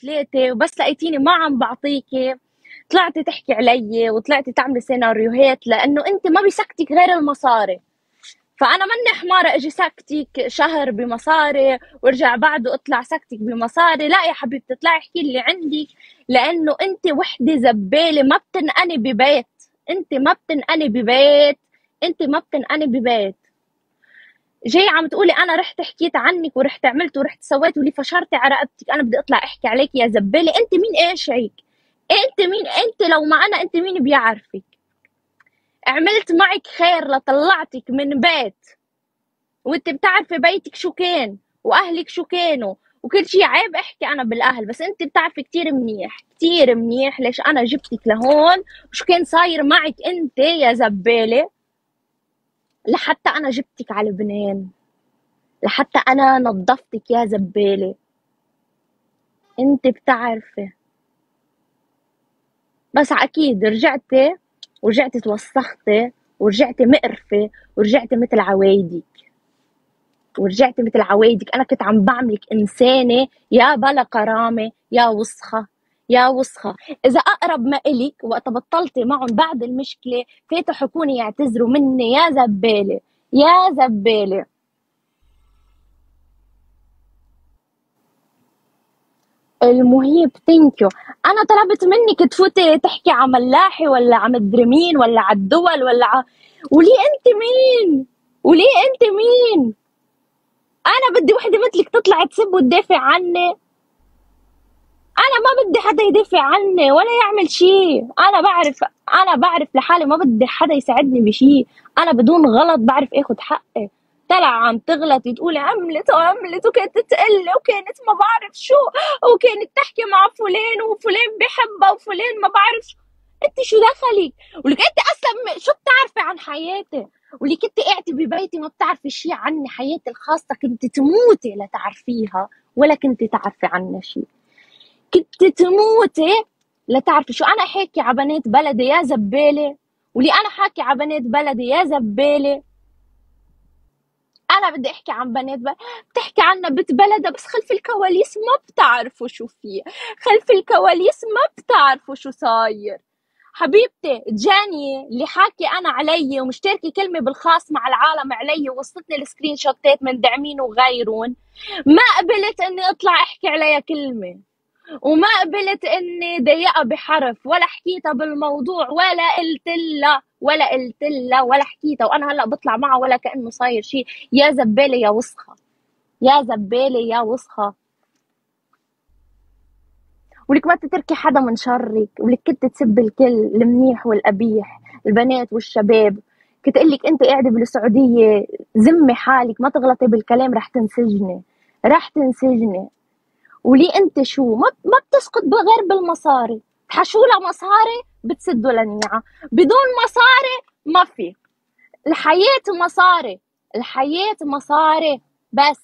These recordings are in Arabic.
وثلاثة وبس لقيتيني ما عم بعطيكي طلعتي تحكي علي وطلعتي تعملي سيناريوهات، لأنه أنت ما بيسكتك غير المصاري. فأنا مني حمارة أجي سكتك شهر بمصاري وارجع بعده أطلع سكتك بمصاري. لا يا حبيبتي، اطلعي احكي اللي عندك، لأنه أنت وحدة زبالة ما بتنقني ببيت. أنت ما بتنقني ببيت، أنت ما بتنقني ببيت. جاي عم تقولي انا رحت حكيت عنك ورحت عملت ورحت سويت ولي فشرتي على رقبتك، انا بدي اطلع احكي عليك يا زباله؟ انت مين؟ ايش هيك؟ انت مين؟ انت لو معنا انت مين بيعرفك؟ عملت معك خير لطلعتك من بيت وانت بتعرفي بيتك شو كان واهلك شو كانوا وكل شيء. عيب احكي انا بالاهل، بس انت بتعرفي كتير منيح كتير منيح ليش انا جبتك لهون وشو كان صاير معك انت يا زباله، لحتى انا جبتك على لبنان، لحتى انا نظفتك يا زباله. انت بتعرفي، بس اكيد ورجعتي توسختي ورجعتي مقرفه ورجعتي مثل عوايدك، ورجعتي مثل عوايدك. انا كنت عم بعملك انسانه يا بلا كرامه يا وسخه يا وسخه. اذا اقرب ما الك وقت بطلتي معهم بعد المشكله فاتوا حكوني يعتذروا مني يا زباله يا زباله. المهيب ثانك يو. انا طلبت منك تفوتي تحكي على ملاحي ولا على مدري مين ولا على الدول وليه انت مين؟ وليه انت مين؟ انا بدي وحده مثلك تطلع تسب وتدافع عني؟ انا ما بدي حدا يدافع عني ولا يعمل شيء. انا بعرف لحالي، ما بدي حدا يساعدني بشيء. انا بدون غلط بعرف اخذ حقي. طلع عم تغلطي تقولي عملت وكانت تقلي وكانت ما بعرف شو وكانت تحكي مع فلان وفلان بحبها وفلان ما بعرف شو. انت شو دخلك؟ ولك انت اصلا شو بتعرفي عن حياتي؟ واللي كنت قاعدة ببيتي ما بتعرفي شيء عني حياتي الخاصة، كنت تموتي لتعرفيها ولا كنت تعرفي عنها شيء. كنت تموتي لتعرفي شو انا حاكي على بنات بلدي يا زبالة. ولي انا حاكي على بنات بلدي يا زبالة؟ انا بدي احكي عن بنات بتحكي عنا بنت بلدها، بس خلف الكواليس ما بتعرفوا شو فيه. خلف الكواليس ما بتعرفوا شو صاير. حبيبتي جاني اللي حاكي انا علي ومشتركه كلمه بالخاص مع العالم علي ووصلتني السكرين شوتات من داعمين وغيرون، ما قبلت اني اطلع احكي عليها كلمه، وما قبلت اني ضيقها بحرف ولا حكيتها بالموضوع ولا حكيتها، وانا هلا بطلع معها ولا كانه صاير شيء. يا زباله يا وسخه يا زباله يا وسخه. ولك ما تتركي حدا من شرك، ولك كنت تسب الكل المنيح والقبيح، البنات والشباب. كنت اقول لك انت قاعده بالسعوديه زمي حالك ما تغلطي بالكلام رح تنسجني رح تنسجني. وليه انت شو ما بتسقط غير بالمصاري؟ تحشوا لها مصاري بتسدوا للنيعه، بدون مصاري ما في. الحياه مصاري، الحياه مصاري بس.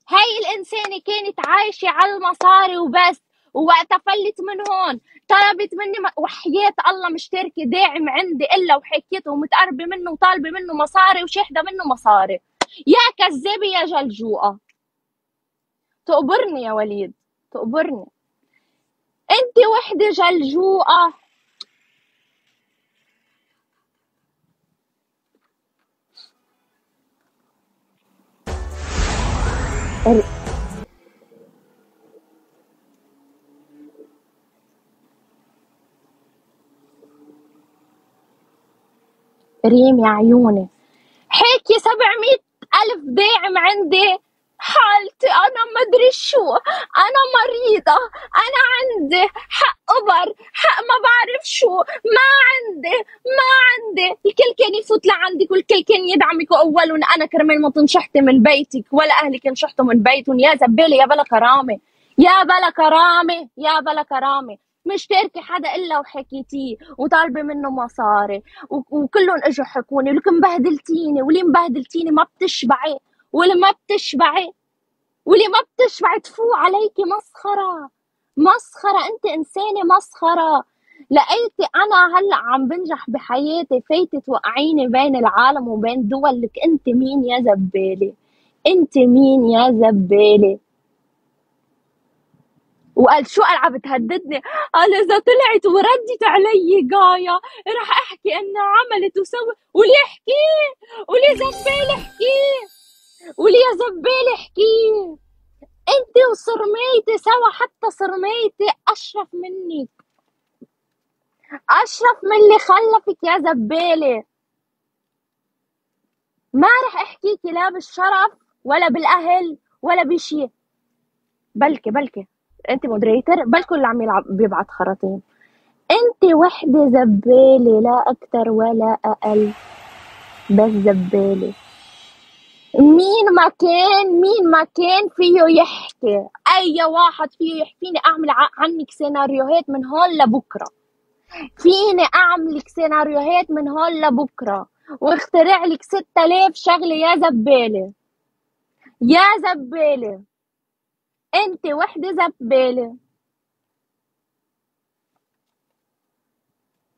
هاي الانسانه كانت عايشه على المصاري وبس، ووقتها فلت من هون طلبت مني وحياة الله مشتركه داعم عندي الا وحكيته ومتقربه منه وطالبه منه مصاري وشاهده منه مصاري. يا كذابه يا جلجوقه، تقبرني يا وليد تقبرني. انت وحده جلجوقه. ريم يا عيوني حكي 700,000 داعم عندي. حالتي أنا مدري شو، أنا مريضة، أنا عندي حق أبر، حق ما بعرف شو، ما عندي الكل كان يفوت لعندك والكل كان يدعمك، وأولهم أنا كرمال ما تنشحتي من بيتك ولا أهلك انشحتوا من بيتهم. يا زبالة يا بلا كرامة يا بلا كرامة يا بلا كرامة. مش تاركي حدا الا وحكيتيه وطالبه منه مصاري وكلهم اجوا حكوني ولكن مبهدلتيني. ولي مبهدلتيني؟ ما بتشبعي واللي ما بتشبعي واللي ما بتشبعي تفوق عليكي مسخره مسخره. انت انسانه مسخره. لقيتي انا هلا عم بنجح بحياتي فايتة توقعيني بين العالم وبين دولك. انت مين يا زباله؟ انت مين يا زباله؟ وقال شو قال عم بتهددني؟ قال اذا طلعت وردت علي جاية رح احكي انها عملت وسوت. ولي احكيه، ولي زبال احكيه، ولي يا زبال احكيه. انت وصرميتي سوا، حتى صرميتي اشرف منك، اشرف من اللي خلفك يا زبالة. ما رح احكيكي لا بالشرف ولا بالاهل ولا بشي. بلكي انت مودريتر، بلكي اللي عم يلعب بيبعت خراطيم. انت وحدة زبالة لا اكتر ولا اقل، بس زبالة. مين ما كان فيه يحكي، اي واحد فيه يحكيني اعمل عنك سيناريوهات من هون لبكره. فيني اعمل لك سيناريوهات من هون لبكره واخترع لك 6000 شغله يا زباله. يا زباله، انت وحده زباله،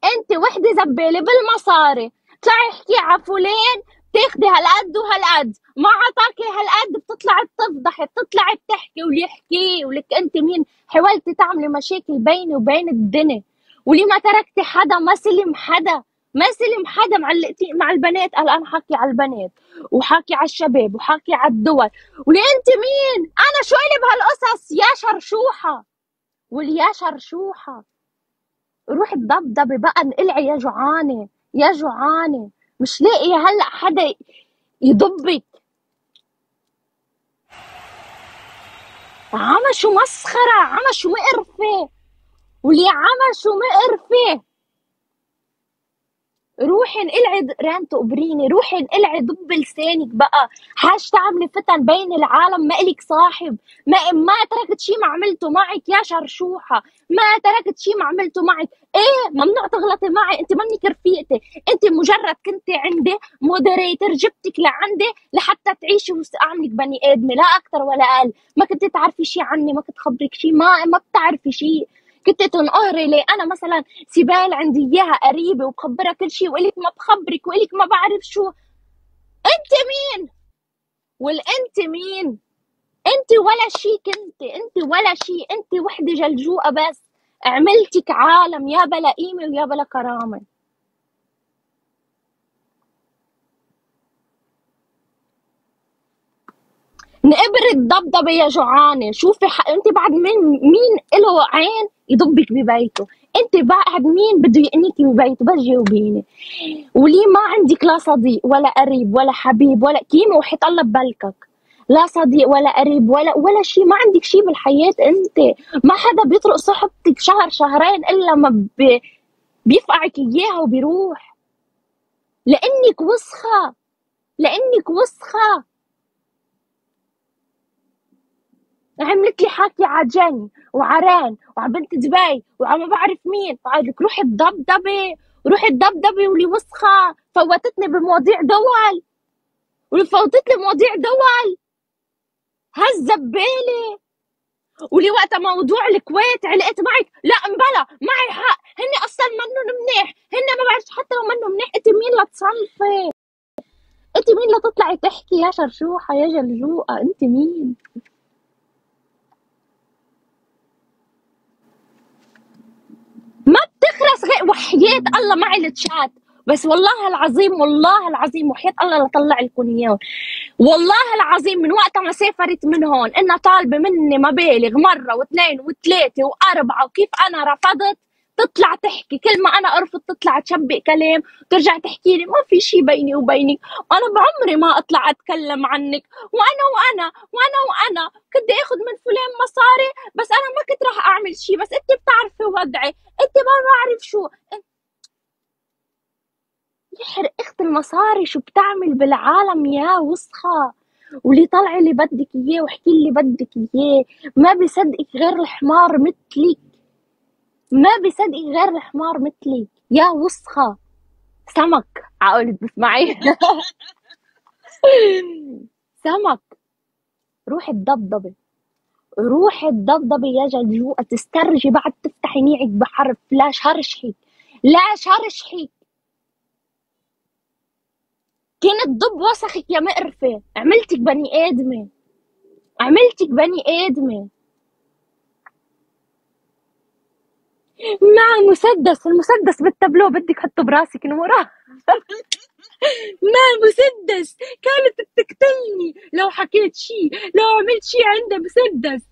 انت وحده زباله بالمصاري. طلعي احكي على فلان تاخدي هالقد وهالقد، ما عطاكي هالقد بتطلعي بتفضحي، بتطلعي بتحكي ولي يحكي ولك انت مين. حاولتي تعملي مشاكل بيني وبين الدنيا، ولي ما تركتي حدا، ما سلم حدا، ما سلم حدا. معلقتي مع البنات، قال انا حاكي على البنات وحاكي على الشباب وحاكي على الدول. ولي انت مين؟ انا شو الي بهالقصص يا شرشوحه؟ ولي يا شرشوحه روحي تضبضبي بقى، انقلعي يا جوعانه، يا جوعانه. مش لاقي هلا حدا يضبك. عمى شو مسخره، عمى شو مقرفه، ولي عمى شو مقرفه. روحي انقلعي رانت قبريني، روحي انقلعي ضب لسانك بقى. حاج تعملي فتن بين العالم، ما إلك صاحب. ما تركت شي ما عملته معك يا شرشوحة، ما تركت شي ما عملته معك. ايه ممنوع تغلطي معي، انت منك رفيقتي، انت مجرد كنتي عندي مودريتر جبتك لعندي لحتى تعيشي واعملك بني ادمه لا اكتر ولا اقل. ما كنت تعرفي شي عني، ما كنت خبرك شي، ما بتعرفي شي. كنت تنقهري لي انا مثلا سبال عندي اياها قريبه وبخبرها كل شيء، وإلك ما بخبرك، وإلك ما بعرف شو. انت مين؟ والانت مين؟ انت ولا شيء، انت ولا شيء، انت وحده جلجوقه بس. عملتك عالم يا بلا قيمه ويا بلا كرامه. نقبر الضبضبه يا جوعانه. شوفي انت بعد مين له عين يضبك ببيته؟ انت بعد مين بده يقنيكي ببيته؟ بس جاوبيني. وليه ما عندك لا صديق ولا قريب ولا حبيب ولا كيمة وحيط الله ببلكك؟ لا صديق ولا قريب ولا شيء، ما عندك شيء بالحياة انت. ما حدا بيطرق صحبتك شهر شهرين الا ما بيفقعك اياها وبيروح. لانك وسخة، لانك وسخة. عملت لي حكي عجن وعران وعم بنت دبي وعم ما بعرف مين، وقال لك روحي الضبضبه، روحي الضبضبه. ولي وسخه فوتتني بمواضيع دول، ولي فوتت لي مواضيع دول هالزباله. ولي وقتها موضوع الكويت علقت معك، لا مبلا معي حق، هن اصلا منهم منيح، هن ما بعرف حتى لو منهم منيح. انت مين لتصنفي؟ انت مين لتطلعي تحكي يا شرشوحه يا جلجوقه؟ انت مين؟ ما بتخرس غير وحياة الله معي التشات. بس والله العظيم، والله العظيم وحياة الله لطلع لكم اياهم. والله العظيم من وقت ما سافرت من هون انها طالبه مني مبالغ مره واثنين وثلاثه واربعه، وكيف انا رفضت تطلع تحكي كل ما انا ارفض تطلع تشبق كلام وترجع تحكي لي ما في شيء بيني وبينك. انا بعمري ما اطلع اتكلم عنك، وانا كنت اخذ من فلان مصاري بس انا ما كنت راح اعمل شيء، بس انت بتعرفي وضعي، انت ما بعرف شو. يحرق اخت المصاري شو بتعمل بالعالم يا وسخة. واللي طلعي اللي بدك اياه واحكي اللي بدك اياه. ما بيصدقك غير الحمار مثلك، ما بيصدقك غير الحمار مثلك يا وسخة. سمك عقلت بسمعي. سمك. روحي الضبضبة، روحي الضبضبة يا جلجوقة. تسترجي بعد تفتحي نيعك بحرف لا شرشحك، لا شرشحك. كانت ضب وسخك يا مقرفة، عملتك بني آدمة، عملتك بني آدمة. مع مسدس، المسدس بالتابلو بدك حطه براسك نورا. مع مسدس، كانت بتقتلني لو حكيت شي، لو عملت شي عندها مسدس.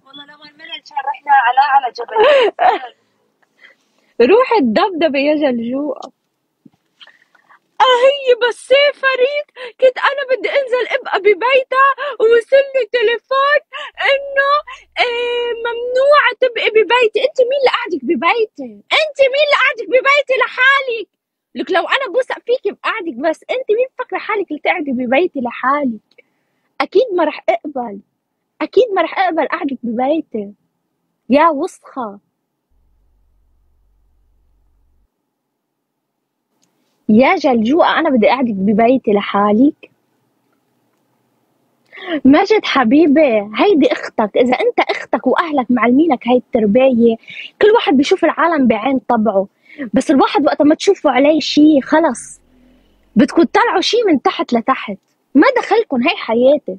والله لو الملل كان رحنا على جبل. روح الدبدبة يا جلجوع. هي بس فريق كنت انا بدي انزل ابقى ببيتها ووصلني تليفون انه ممنوع تبقي ببيتي. انت مين اللي قاعدك ببيتي؟ انت مين اللي قاعدك ببيتي لحالك؟ لك لو انا بوثق فيكي بقعدك، بس انت مين فاكره حالك اللي تقعدي ببيتي لحالك؟ اكيد ما رح اقبل، اكيد ما رح اقبل قعدك ببيتي يا وسخه. يا جلجوقة انا بدي اقعدك ببيتي لحالك؟ مجد حبيبي، هيدي اختك، اذا انت اختك واهلك معلمينك هاي التربية، كل واحد بيشوف العالم بعين طبعه، بس الواحد وقت ما تشوفوا عليه شي خلص بدكم تطلعوا شي من تحت لتحت. ما دخلكن، هاي حياتي.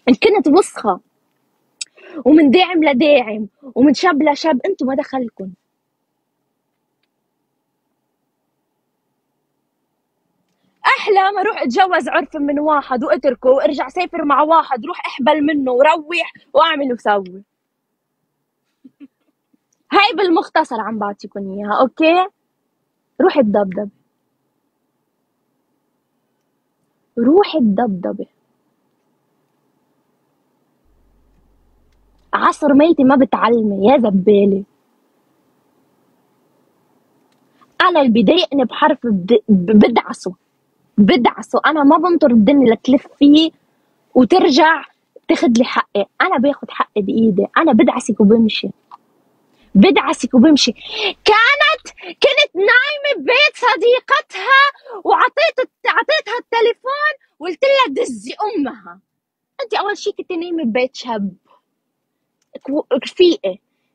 ان كنت وسخة ومن داعم لداعم ومن شاب لشاب، انتو ما دخلكن. احلى ما اروح اتجوز عرف من واحد واتركه وارجع سافر مع واحد، روح احبل منه وروح واعمل وسوي. هاي بالمختصر عم بعطيكم اياها، اوكي؟ روحي الدبدب، روحي الدبدبة. عصر ميتي ما بتعلمي يا زبالة. انا اللي بضايقني بحرف بدعسه، بدعسه. انا ما بنطر الدنيا لتلف فيه وترجع تاخد لي حقي، انا باخد حقي بايدي، انا بدعسك وبمشي، بدعسك وبمشي. كانت نايمة ببيت صديقتها عطيتها التليفون وقلت لها دزي امها. انت اول شيء كنت نايمة ببيت شاب،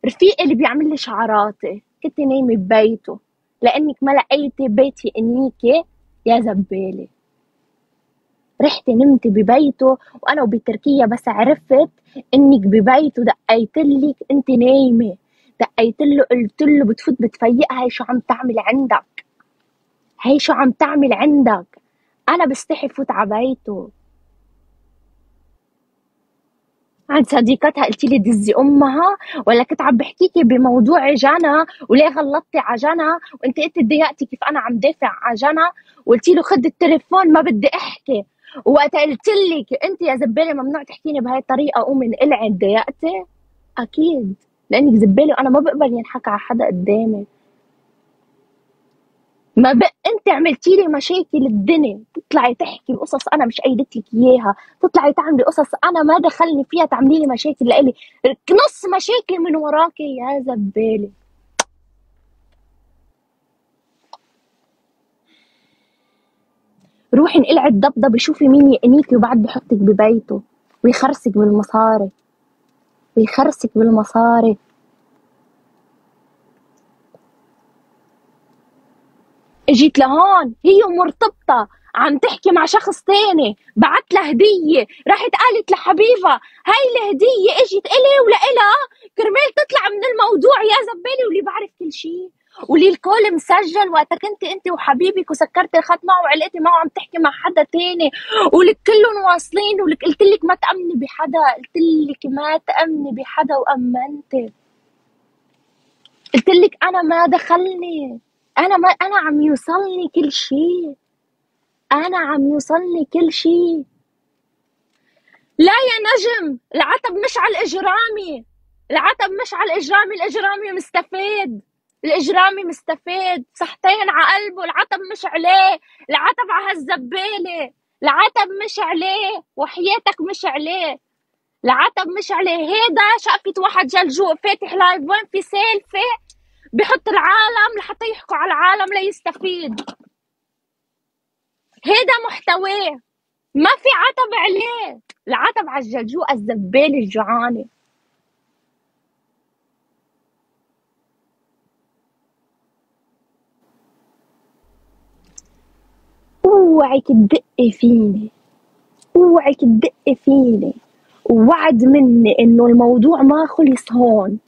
رفيقي اللي بيعمل لي شعراتي، كنت نايمة ببيته لانك ما لقيتي بيتي انيكي يا زبالة. رحتي نمتي ببيته وانا وبتركيا، بس عرفت انك ببيته دقيتلك انت نايمة، دقيتله قلت له بتفوت بتفيقها، هي شو عم تعمل عندك؟ هي شو عم تعمل عندك؟ انا بستحي فوت عبيته. عند صديقتها قلتي لي دزي امها، ولا كنت عم بحكيكي بموضوع جنى وليه غلطتي على جنى وانت قلتي تضايقتي كيف انا عم دافع على جنى، وقلتي له خد التليفون ما بدي احكي، وقت قلت لك انت يا زباله ممنوع تحكيني بهاي الطريقه قومي انقلعي تضايقتي؟ اكيد لانك زباله وانا ما بقبل ينحكى على حدا قدامي. ما بق انت عملتي لي مشاكل الدنيا، تطلعي تحكي بقصص انا مش قايلت لك اياها، تطلعي تعملي قصص انا ما دخلني فيها، تعملي لي مشاكل لإلي نص مشاكل من وراكي يا زباله. روحي انقلعي الضبضبه، شوفي مين يقنيكي وبعد بحطك ببيته ويخرسك بالمصاري، ويخرسك بالمصاري. اجيت لهون هي مرتبطة عم تحكي مع شخص تاني، بعت لها هدية، راحت قالت لحبيبها هاي الهدية اجت إلي ولإلها، كرمال تطلع من الموضوع يا زبالة. واللي بعرف كل شيء، واللي الكول مسجل وقتها كنت انت وحبيبك وسكرتي الخط معه وعلقتي معه عم تحكي مع حدا تاني، ولك كلهم واصلين، ولك قلت لك ما تأمني بحدا، قلت لك ما تأمني بحدا وأمنتي، قلت لك انا ما دخلني، انا عم يوصلني كل شيء، انا عم يوصلني كل شيء. لا يا نجم، العتب مش على الاجرامي، العتب مش على الاجرامي، الاجرامي مستفيد، الاجرامي مستفيد صحتين على قلبه، العتب مش عليه، العتب على هالزباله، العتب مش عليه وحياتك مش عليه، العتب مش عليه. هيدا شقفة واحد جلجوع فاتح لايف وين في سالفة بحط العالم لحتى يحكوا على العالم ليستفيد، هيدا محتواه، ما في عتب عليه، العتب على الجلجوقة الزبالة الجوعانة. اوعك تدقي فيني، اوعك تدقي فيني، ووعد مني انه الموضوع ما خلص هون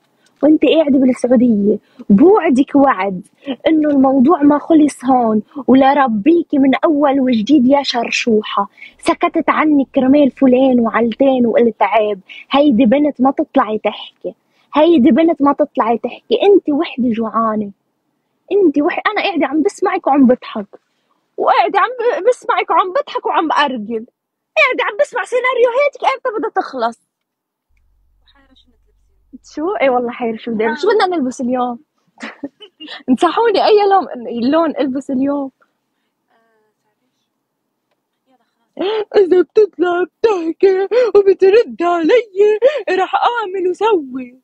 وانت قاعده بالسعوديه. بوعدك وعد انه الموضوع ما خلص هون، ولربيكي من اول وجديد يا شرشوحه. سكتت عنك كرمال فلان وعلتين وقلت عيب. هيدي بنت ما تطلعي تحكي، هيدي بنت ما تطلعي تحكي. انت وحده جوعانه، انت انا قاعده عم بسمعك وعم بضحك، وقاعده عم بسمعك وعم بضحك وعم بأرجل، قاعده عم بسمع سيناريوهاتك امتى بدها تخلص. وحيرة شو نتلبسي؟ شو؟ اي والله حير. شو بدنا شو بدنا نلبس اليوم؟ انصحوني اي لون البس اليوم. تعرفيش؟ يلا خلاص. اذا بتطلع بتحكي وبترد علي رح اعمل وسوي.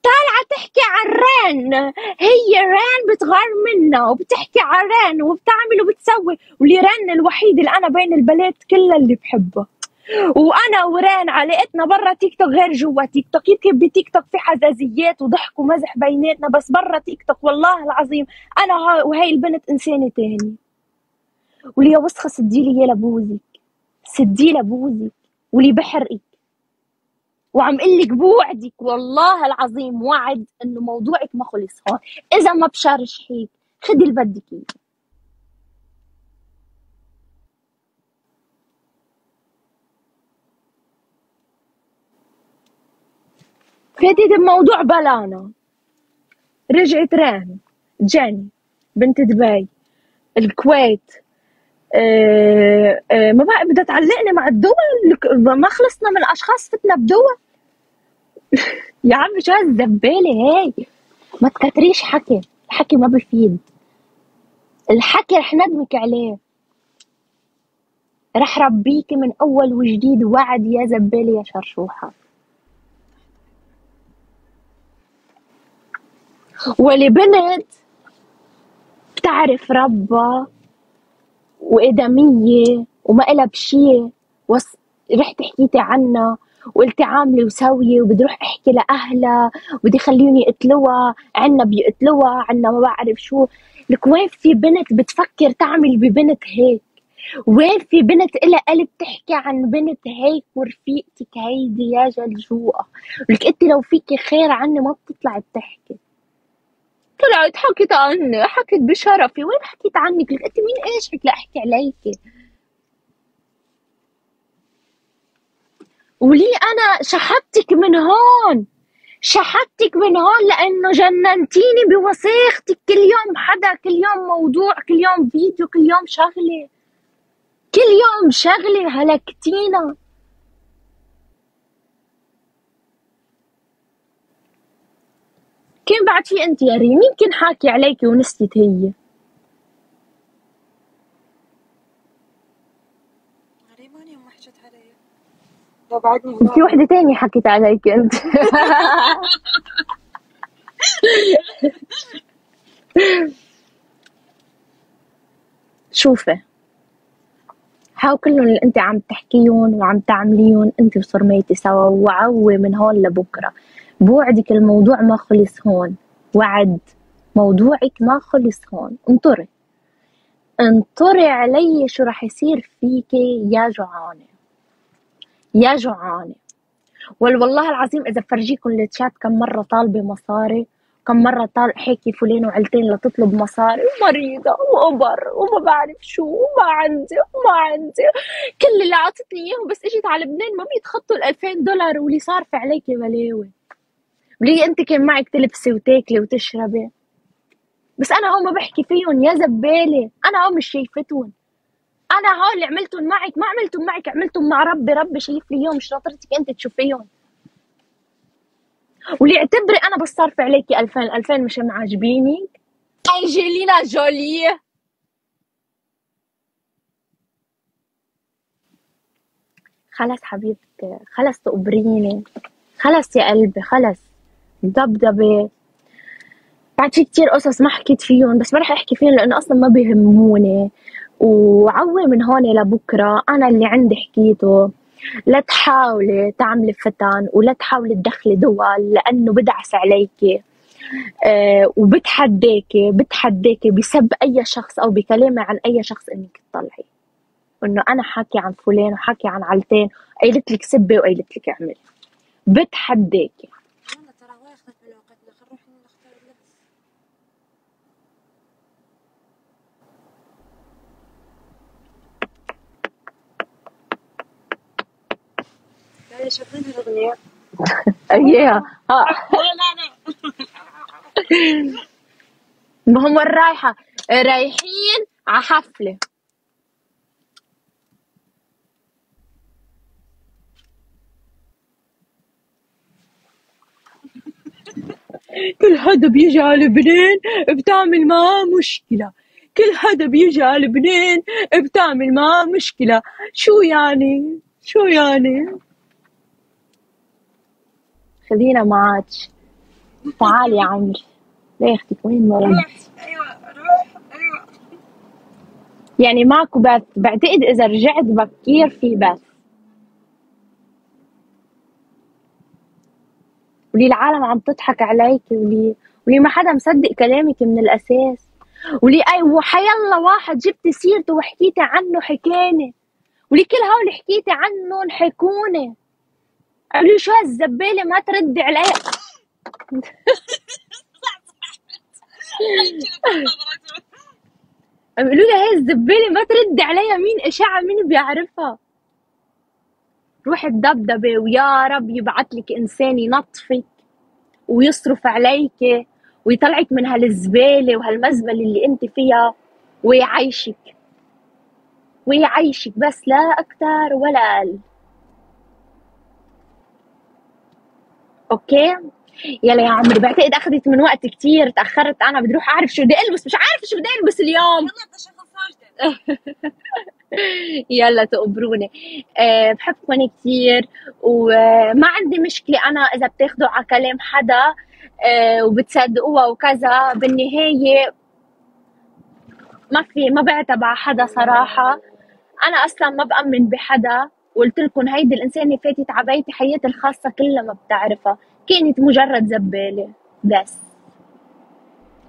طالعة تحكي عن ران، هي ران بتغار منا وبتحكي عن ران وبتعمل وبتسوي، واللي ران الوحيد اللي انا بين البنات كلها اللي بحبه. وانا وران علاقتنا برا تيك توك غير جوا تيك توك. يمكن بتيك توك في حزازيات وضحك ومزح بيناتنا، بس برا تيك توك والله العظيم انا وهي البنت انسانه تاني. واللي يا وسخه سديلي يا لبوزك، سدي لبوزك واللي بحرقك. وعم قلك بوعدك والله العظيم وعد انه موضوعك ما خلص هون. اذا ما بشارش هيك خدي اللي بدك اياه. فاتت بموضوع بلانا، رجعت ران جاني بنت دبي الكويت. ما بقى بدها تعلقني مع الدول. ما خلصنا من اشخاص فتنا بدول. يا عم شو هالزباله هاي؟ ما تكتريش حكي، الحكي ما بفيد. الحكي رح ندمك عليه. رح ربيكي من اول وجديد وعد يا زباله يا شرشوحه. ولبنت بتعرف ربها وإدمية وما إلها بشي. رحت حكيتي عنها وقلتي عاملة وسوية وبدي روح احكي لأهلها وبدي خليوني يقتلوها، عنا بيقتلوها، عنا ما بعرف شو. لك وين في بنت بتفكر تعمل ببنت هيك؟ وين في بنت إلها قلب تحكي عن بنت هيك ورفيقتك هيدي يا جلجوقة؟ لك انت لو فيكي خير عني ما بتطلعي بتحكي. طلعت حكت عني، حكت بشرفي. وين حكيت عنك؟ لك انت مين ايشك لاحكي عليكي؟ ولي انا شحتك من هون، شحتك من هون لانه جننتيني بوساختك. كل يوم حدا، كل يوم موضوع، كل يوم فيديو، كل يوم شغله، كل يوم شغله. هلكتينا. كان بعد في انت يا ريم يمكن حاكي عليكي ونسيت هي. غريباني ما حكت علي. لو بعدني في وحده تانية حكيت عليكي انت. شوفي، هاو كلهم اللي انت عم تحكيهم وعم تعمليهم انت وصرميتي سوا، وعوي من هون لبكره. بوعدك الموضوع ما خلص هون، وعد موضوعك ما خلص هون. انطري انطري علي شو رح يصير فيكي يا جوعانه، يا جوعانه. والله العظيم اذا بفرجيكم الشات كم مره طالبه مصاري، كم مرة حكي فلان وعلتين لتطلب مصاري، ومريضة وأبر وما بعرف شو، وما عندي وما عندي. كل اللي عطتني إياه بس إجيت على لبنان ما بيتخطوا $2000، واللي صار في عليكي بلاوي. وليه أنت كان معك تلبسي وتاكلي وتشربي؟ بس أنا هون ما بحكي فيهم يا زبالة، أنا هون مش شايفتهم. أنا هون اللي عملتهم معك ما عملتهم معك، عملتهم مع ربي. ربي شايف لي إياهم، مش ناطرتك أنت تشوفيهم. واللي اعتبري انا بس صار في عليكي 2000 مش معجبينك. انجلينا جولي. خلص حبيبتي، خلص تقبريني، خلص يا قلبي، خلص دبدبة. بعد في كتير قصص ما حكيت فيهم، بس ما رح احكي فيهم لانه اصلا ما بيهموني. وعوي من هون لبكره انا اللي عندي حكيته. لا تحاولي تعملي فتن ولا تحاولي تدخلي دول لانه بدعس عليكي. وبتحداكي بتحداكي بسب اي شخص او بكلامه عن اي شخص انك تطلعي. انه انا حكي عن فلان وحكي عن علتين، قايلت لك سبي وقايلت لك اعملي، بتحداكي. يلا ترى واخدت من وقتنا، خل نروح نختار اللبس. يعني شغلين الأغنية. اياها ها. لا ما هم رايحة رايحين على حفلة. كل حدا بيجي على لبنان بتعمل معاه مشكلة، كل حدا بيجي على لبنان بتعمل معاه مشكلة. شو يعني؟ شو يعني؟ خلينا معاك. تعالي يا عمري. لا اختك وين ما روح. رحت؟ أيوة روح. أيوة. يعني ماكو بث، بعتقد اذا رجعت بكير في بث. ولي العالم عم تضحك عليكي، ولي ما حدا مصدق كلامك من الاساس، ولي اي وحيالله واحد جبتي سيرته وحكيتي عنه حكاني، ولي كل هول حكيتي عنهم حكوني. قالوا شو هالزبالة ما تردي علي. قالوا لي هاي الزبالة ما تردي عليها، مين اشاعة مين بيعرفها. روحي الدبدبة ويا رب يبعت لك انسان ينظفك ويصرف عليك ويطلعك من هالزبالة وهالمزبلة اللي انت فيها ويعيشك، ويعيشك بس لا اكتر ولا اقل. اوكي يلا يا عمري، بعتقد اخذت من وقت كتير، تاخرت، انا بدي اروح اعرف شو بدي البس، مش عارفه شو بدي البس اليوم. يلا انت شغل صاجدة. يلا تقبروني. بحبكم كتير وما عندي مشكلة أنا إذا بتاخدوا على كلام حدا وبتصدقوها وكذا، بالنهاية ما بعتب على حدا صراحة. أنا أصلا ما بأمن بحدا، وقلت لكم هيدي الإنسانة فاتت عبايتي حياتي الخاصة كلها ما بتعرفها، كانت مجرد زبالة بس،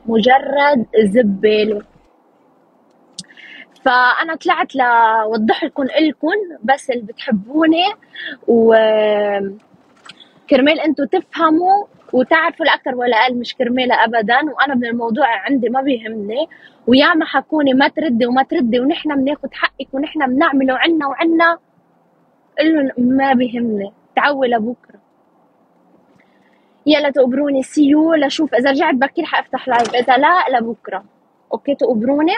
مجرد زبالة. فأنا طلعت لوضح لكم إلكم بس اللي بتحبوني، وكرمال انتوا تفهموا وتعرفوا لا اكثر ولا اقل، مش كرمالها ابدا. وانا من الموضوع عندي ما بيهمني، وياما حكوني ما تردي وما تردي ونحن بناخد حقك ونحن بنعمله وعنا قلن ما بيهمني، تعوي لبكره. يلا تقبروني، سيو، لشوف اذا رجعت بكير حافتح لايف، اذا لا لبكره. اوكي تقبروني.